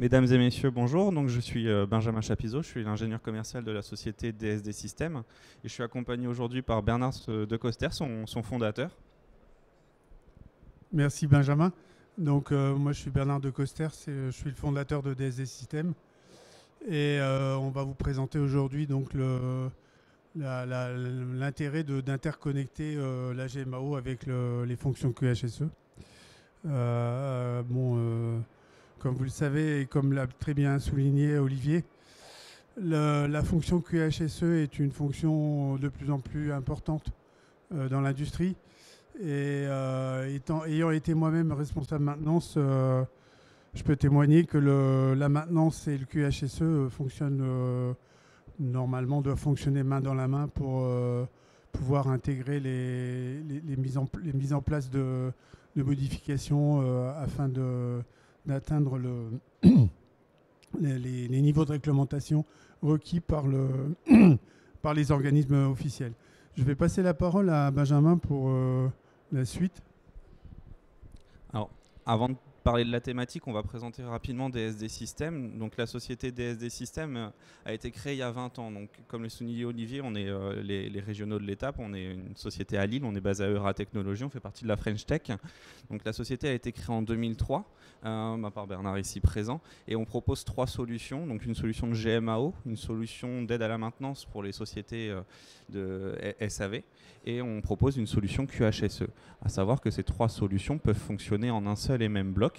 Mesdames et messieurs, bonjour. Donc, je suis Benjamin Chapizeau, je suis l'ingénieur commercial de la société DSD Systems et je suis accompagné aujourd'hui par Bernard de Coster, son fondateur. Merci Benjamin. Donc moi je suis Bernard de Coster, je suis le fondateur de DSD Systems et on va vous présenter aujourd'hui donc l'intérêt d'interconnecter la GMAO avec les fonctions QHSE. Comme vous le savez et comme l'a très bien souligné Olivier, la fonction QHSE est une fonction de plus en plus importante dans l'industrie. Et ayant été moi-même responsable maintenance, je peux témoigner que la maintenance et le QHSE fonctionnent normalement, doivent fonctionner main dans la main pour pouvoir intégrer les mises en place de modifications afin d'atteindre les niveaux de réglementation requis par les organismes officiels. Je vais passer la parole à Benjamin pour la suite. Alors, avant de parler de la thématique, on va présenter rapidement DSD Systems. Donc, la société DSD Systems a été créée il y a 20 ans. Donc, comme le soulignait Olivier, on est les régionaux de l'étape. On est une société à Lille, on est basé à Euratechnologies, on fait partie de la French Tech. Donc, la société a été créée en 2003, par Bernard ici présent. Et on propose 3 solutions. Donc, une solution de GMAO, une solution d'aide à la maintenance pour les sociétés de SAV. Et on propose une solution QHSE. À savoir que ces 3 solutions peuvent fonctionner en un seul et même bloc.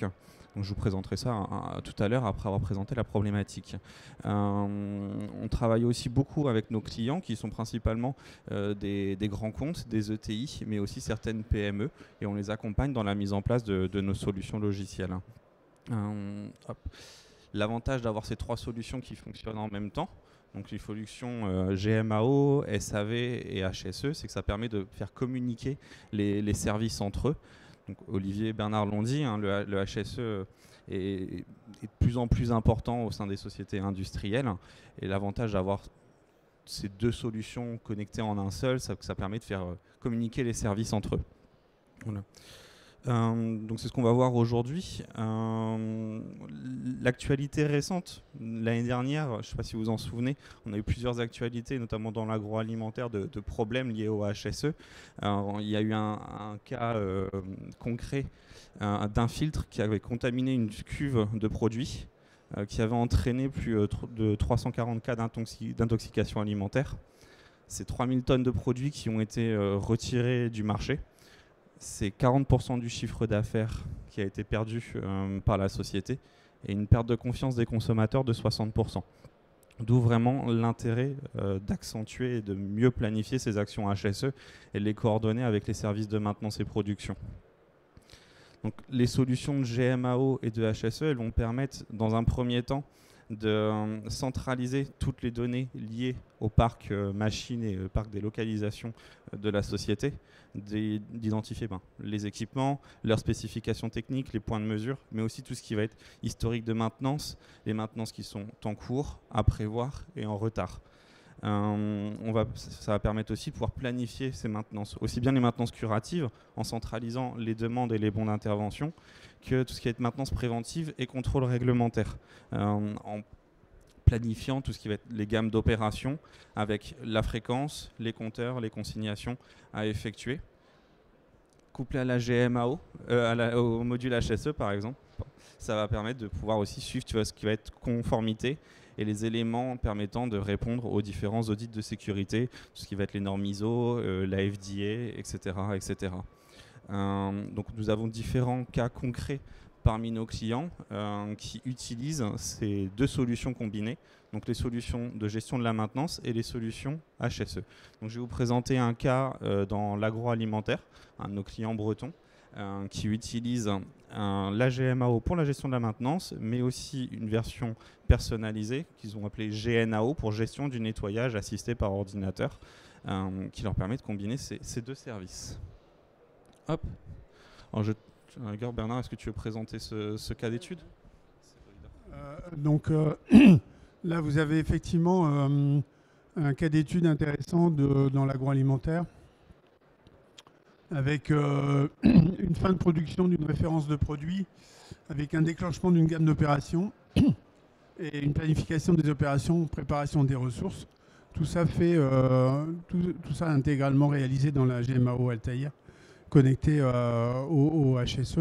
Donc je vous présenterai ça tout à l'heure après avoir présenté la problématique. On travaille aussi beaucoup avec nos clients qui sont principalement des grands comptes, des ETI, mais aussi certaines PME. Et on les accompagne dans la mise en place de nos solutions logicielles. L'avantage d'avoir ces 3 solutions qui fonctionnent en même temps, donc les solutions GMAO, SAV et HSE, c'est que ça permet de faire communiquer les services entre eux. Donc Olivier et Bernard l'ont dit, hein, le HSE est de plus en plus important au sein des sociétés industrielles. Et l'avantage d'avoir ces 2 solutions connectées en un seul, ça permet de faire communiquer les services entre eux. Voilà. Donc c'est ce qu'on va voir aujourd'hui. L'actualité récente, l'année dernière, je ne sais pas si vous vous en souvenez, on a eu plusieurs actualités, notamment dans l'agroalimentaire, de problèmes liés au HSE. Il y a eu un cas concret d'un filtre qui avait contaminé une cuve de produits, qui avait entraîné plus de 340 cas d'intoxication alimentaire. C'est 3000 tonnes de produits qui ont été retirés du marché. C'est 40% du chiffre d'affaires qui a été perdu par la société et une perte de confiance des consommateurs de 60%. D'où vraiment l'intérêt d'accentuer et de mieux planifier ces actions HSE et de les coordonner avec les services de maintenance et production. Donc, les solutions de GMAO et de HSE, elles vont permettre dans un premier temps de centraliser toutes les données liées au parc machines et au parc des localisations de la société, d'identifier les équipements, leurs spécifications techniques, les points de mesure, mais aussi tout ce qui va être historique de maintenance, les maintenances qui sont en cours, à prévoir et en retard. Ça va permettre aussi de pouvoir planifier ces maintenances, aussi bien les maintenances curatives en centralisant les demandes et les bons d'intervention, que tout ce qui est maintenance préventive et contrôle réglementaire, en planifiant tout ce qui va être les gammes d'opérations avec la fréquence, les compteurs, les consignations à effectuer. Couplé à la GMAO, au module HSE par exemple, ça va permettre de pouvoir aussi suivre ce qui va être conformité et les éléments permettant de répondre aux différents audits de sécurité, tout ce qui va être les normes ISO, la FDA, etc. etc. Donc nous avons différents cas concrets parmi nos clients qui utilisent ces 2 solutions combinées, donc les solutions de gestion de la maintenance et les solutions HSE. Donc je vais vous présenter un cas dans l'agroalimentaire, un de nos clients bretons, qui utilise la GMAO pour la gestion de la maintenance, mais aussi une version personnalisée qu'ils ont appelée GNAO pour gestion du nettoyage assisté par ordinateur, qui leur permet de combiner ces 2 services. Hop. Alors Bernard, est-ce que tu veux présenter ce cas d'étude ? Là, vous avez effectivement un cas d'étude intéressant dans l'agroalimentaire. avec une fin de production d'une référence de produit, avec un déclenchement d'une gamme d'opérations et une planification des opérations, préparation des ressources. Tout ça tout ça intégralement réalisé dans la GMAO Altaïr, connecté au HSE.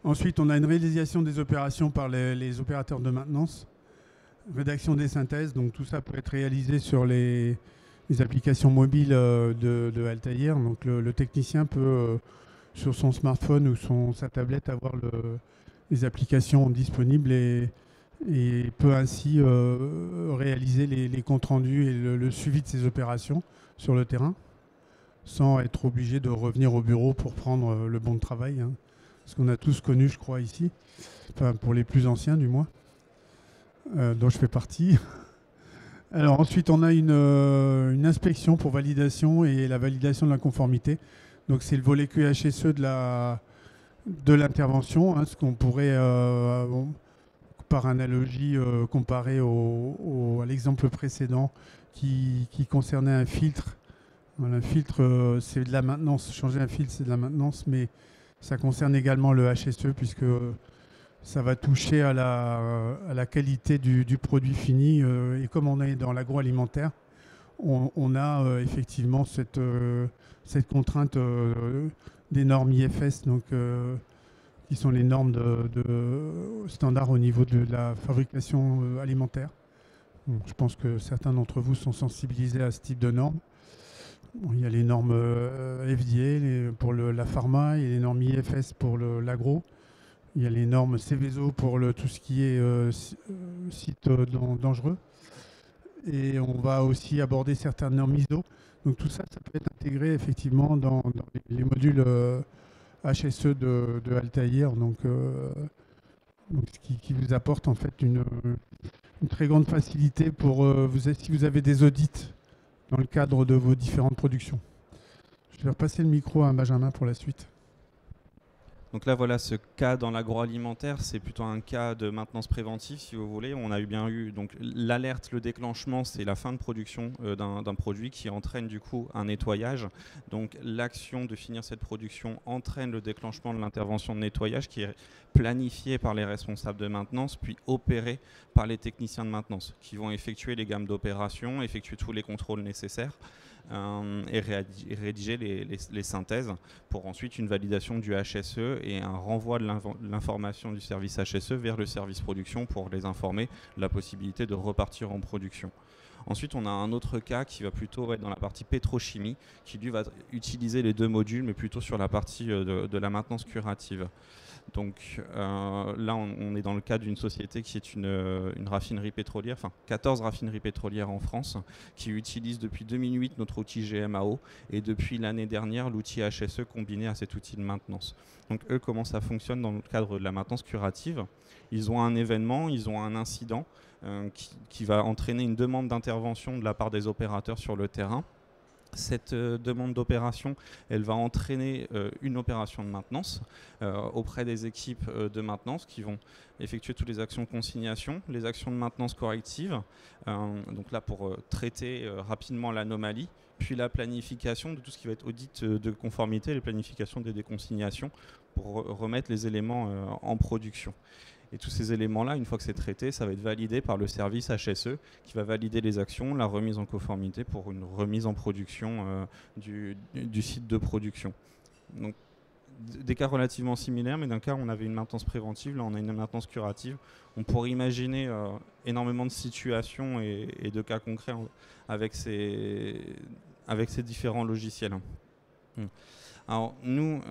Ensuite, on a une réalisation des opérations par les opérateurs de maintenance, rédaction des synthèses, donc tout ça peut être réalisé sur les applications mobiles de Altaïr. Donc le technicien peut, sur son smartphone ou sa tablette, avoir les applications disponibles et peut ainsi réaliser les comptes rendus et le suivi de ses opérations sur le terrain, sans être obligé de revenir au bureau pour prendre le bon de travail, hein. Ce qu'on a tous connu, je crois, ici, enfin pour les plus anciens du moins, dont je fais partie. Alors ensuite, on a une inspection pour validation et la validation de la conformité. Donc c'est le volet QHSE de l'intervention, hein, ce qu'on pourrait, par analogie, comparer à l'exemple précédent qui concernait un filtre. Voilà, un filtre, c'est de la maintenance. Changer un filtre, c'est de la maintenance, mais ça concerne également le HSE puisque ça va toucher à la qualité du produit fini. Et comme on est dans l'agroalimentaire, on a effectivement cette contrainte des normes IFS, donc, qui sont les normes de standard au niveau de la fabrication alimentaire. Bon, je pense que certains d'entre vous sont sensibilisés à ce type de normes. Bon, il y a les normes FDA pour la pharma, il y a les normes IFS pour l'agro, il y a les normes Céveso pour tout ce qui est site dangereux. Et on va aussi aborder certaines normes ISO. Donc tout ça, ça peut être intégré effectivement dans les modules HSE de Altaïr. Donc ce qui vous apporte en fait une très grande facilité pour si vous avez des audits dans le cadre de vos différentes productions. Je vais repasser le micro à Benjamin pour la suite. Donc là, voilà, ce cas dans l'agroalimentaire, c'est plutôt un cas de maintenance préventive, si vous voulez. On a bien eu donc l'alerte, le déclenchement, c'est la fin de production d'un produit qui entraîne du coup un nettoyage. Donc l'action de finir cette production entraîne le déclenchement de l'intervention de nettoyage qui est planifiée par les responsables de maintenance, puis opérée par les techniciens de maintenance qui vont effectuer les gammes d'opérations, effectuer tous les contrôles nécessaires. Et rédiger les synthèses pour ensuite une validation du HSE et un renvoi de l'information du service HSE vers le service production pour les informer de la possibilité de repartir en production. Ensuite, on a un autre cas qui va plutôt être dans la partie pétrochimie, qui lui va utiliser les deux modules, mais plutôt sur la partie de la maintenance curative. Donc là, on est dans le cas d'une société qui est une raffinerie pétrolière, enfin 14 raffineries pétrolières en France, qui utilisent depuis 2008 notre outil GMAO et depuis l'année dernière l'outil HSE combiné à cet outil de maintenance. Donc eux, comment ça fonctionne dans le cadre de la maintenance curative? Ils ont un événement, ils ont un incident qui va entraîner une demande d'intervention de la part des opérateurs sur le terrain. Cette demande d'opération, elle va entraîner une opération de maintenance auprès des équipes de maintenance qui vont effectuer toutes les actions de consignation, les actions de maintenance corrective, donc là pour traiter rapidement l'anomalie, puis la planification de tout ce qui va être audit de conformité, la planification des déconsignations pour remettre les éléments en production. Et tous ces éléments-là, une fois que c'est traité, ça va être validé par le service HSE qui va valider les actions, la remise en conformité pour une remise en production du site de production. Donc, des cas relativement similaires, mais d'un cas, on avait une maintenance préventive, là on a une maintenance curative. On pourrait imaginer énormément de situations et de cas concrets avec ces différents logiciels. Alors nous,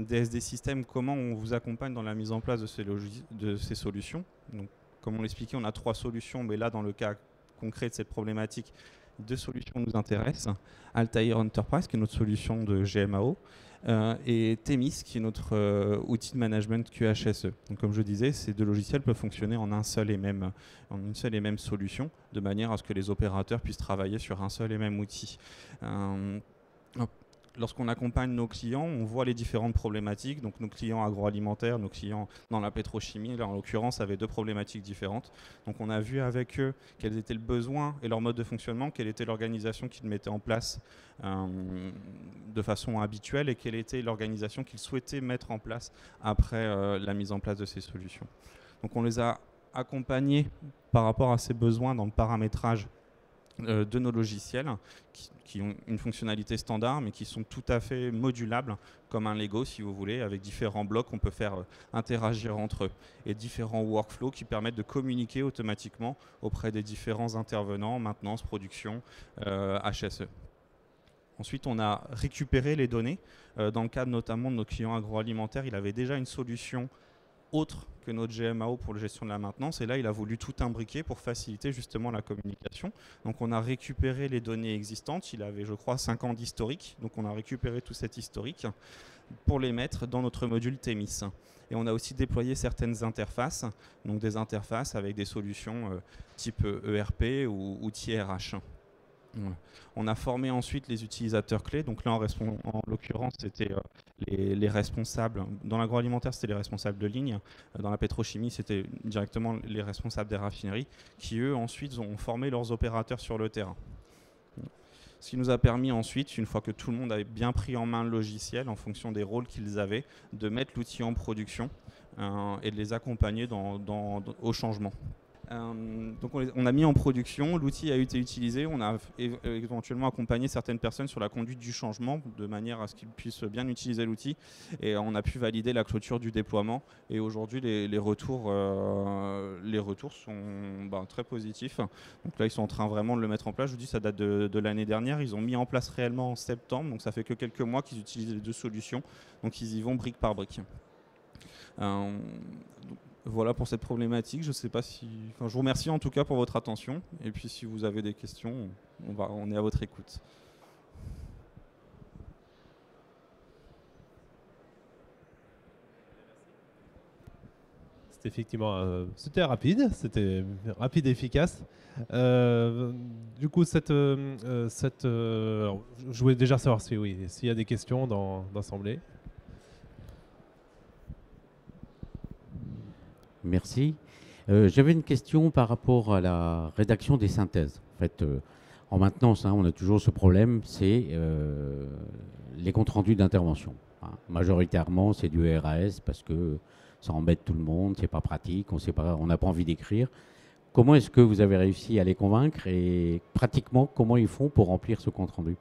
DSD Systèmes, comment on vous accompagne dans la mise en place de ces solutions? Donc, comme on l'expliquait, on a 3 solutions, mais là, dans le cas concret de cette problématique, 2 solutions nous intéressent. Altaïr Enterprise, qui est notre solution de GMAO, et Themis, qui est notre outil de management QHSE. Donc, comme je disais, ces 2 logiciels peuvent fonctionner en une seule et même solution, de manière à ce que les opérateurs puissent travailler sur un seul et même outil. lorsqu'on accompagne nos clients, on voit les différentes problématiques. Donc nos clients agroalimentaires, nos clients dans la pétrochimie, là en l'occurrence, avaient deux problématiques différentes. Donc on a vu avec eux quels étaient le besoin et leur mode de fonctionnement, quelle était l'organisation qu'ils mettaient en place de façon habituelle et quelle était l'organisation qu'ils souhaitaient mettre en place après la mise en place de ces solutions. Donc on les a accompagnés par rapport à ces besoins dans le paramétrage de nos logiciels qui ont une fonctionnalité standard mais qui sont tout à fait modulables comme un Lego si vous voulez, avec différents blocs qu'on peut faire interagir entre eux et différents workflows qui permettent de communiquer automatiquement auprès des différents intervenants, maintenance, production, HSE. Ensuite, on a récupéré les données. Dans le cadre notamment de nos clients agroalimentaires, il avait déjà une solution autre que notre GMAO pour la gestion de la maintenance. Et là, il a voulu tout imbriquer pour faciliter justement la communication. Donc, on a récupéré les données existantes. Il avait, je crois, 5 ans d'historique. Donc, on a récupéré tout cet historique pour les mettre dans notre module TEMIS. Et on a aussi déployé certaines interfaces, donc des interfaces avec des solutions type ERP ou outils RH. Voilà. On a formé ensuite les utilisateurs clés. Donc là, en l'occurrence, c'était les responsables. Dans l'agroalimentaire, c'était les responsables de ligne. Dans la pétrochimie, c'était directement les responsables des raffineries qui, eux, ensuite, ont formé leurs opérateurs sur le terrain. Ce qui nous a permis ensuite, une fois que tout le monde avait bien pris en main le logiciel, en fonction des rôles qu'ils avaient, de mettre l'outil en production et de les accompagner au changement. Donc on a mis en production, l'outil a été utilisé, on a éventuellement accompagné certaines personnes sur la conduite du changement de manière à ce qu'ils puissent bien utiliser l'outil et on a pu valider la clôture du déploiement et aujourd'hui les retours sont très positifs. Donc là ils sont en train vraiment de le mettre en place, je vous dis ça date de l'année dernière, ils ont mis en place réellement en septembre, donc ça fait que quelques mois qu'ils utilisent les deux solutions, donc ils y vont brique par brique. Voilà pour cette problématique. Je sais pas si. Enfin, je vous remercie en tout cas pour votre attention. Et puis si vous avez des questions, on est à votre écoute. C'était effectivement c'était rapide et efficace. Du coup, alors, je voulais déjà savoir s'il y a des questions dans l'assemblée. Merci. J'avais une question par rapport à la rédaction des synthèses. En fait, en maintenance, on a toujours ce problème, c'est les comptes rendus d'intervention. Majoritairement, c'est du RAS parce que ça embête tout le monde, c'est pas pratique, on n'a pas envie d'écrire. Comment est-ce que vous avez réussi à les convaincre et pratiquement, comment ils font pour remplir ce compte rendu ?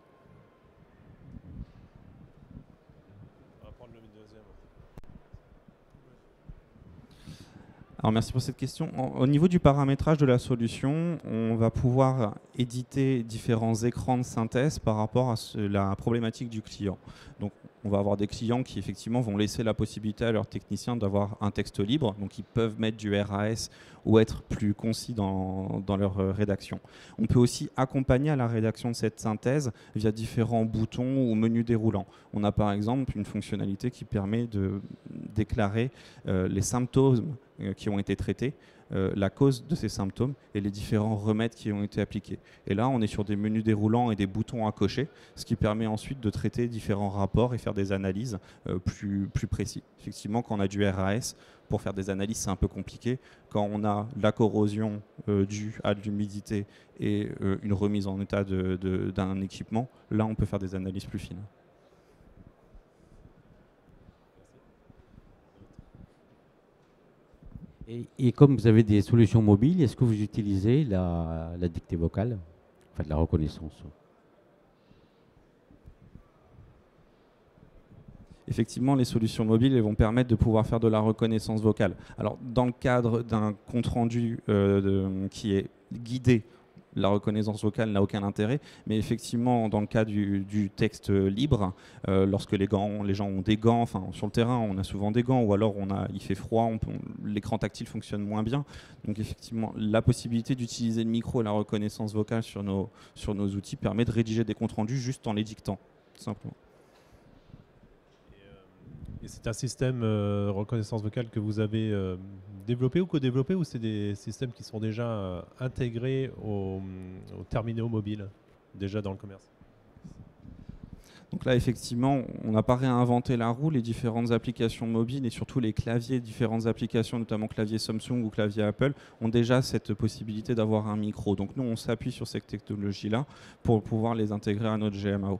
Alors merci pour cette question. Au niveau du paramétrage de la solution, on va pouvoir éditer différents écrans de synthèse par rapport à la problématique du client. Donc on va avoir des clients qui effectivement vont laisser la possibilité à leurs techniciens d'avoir un texte libre, donc ils peuvent mettre du RAS ou être plus concis dans leur rédaction. On peut aussi accompagner à la rédaction de cette synthèse via différents boutons ou menus déroulants. On a par exemple une fonctionnalité qui permet de déclarer les symptômes qui ont été traités, la cause de ces symptômes et les différents remèdes qui ont été appliqués. Et là, on est sur des menus déroulants et des boutons à cocher, ce qui permet ensuite de traiter différents rapports et faire des analyses plus précis. Effectivement, quand on a du RAS, pour faire des analyses, c'est un peu compliqué. Quand on a la corrosion due à de l'humidité et une remise en état d'un équipement, là, on peut faire des analyses plus fines. Et comme vous avez des solutions mobiles, est-ce que vous utilisez la dictée vocale, enfin de la reconnaissance ? Effectivement, les solutions mobiles elles vont permettre de pouvoir faire de la reconnaissance vocale. Alors, dans le cadre d'un compte-rendu qui est guidé, la reconnaissance vocale n'a aucun intérêt, mais effectivement, dans le cas du texte libre, lorsque les gens ont des gants, enfin sur le terrain, on a souvent des gants, ou alors il fait froid, l'écran tactile fonctionne moins bien. Donc effectivement, la possibilité d'utiliser le micro et la reconnaissance vocale sur nos outils permet de rédiger des comptes rendus juste en les dictant, tout simplement. Et c'est un système reconnaissance vocale que vous avez développé ou co-développé, ou c'est des systèmes qui sont déjà intégrés aux terminaux mobiles, déjà dans le commerce ? Donc là, effectivement, on n'a pas réinventé la roue. Les différentes applications mobiles et surtout les claviers, différentes applications, notamment clavier Samsung ou clavier Apple, ont déjà cette possibilité d'avoir un micro. Donc nous, on s'appuie sur cette technologie-là pour pouvoir les intégrer à notre GMAO.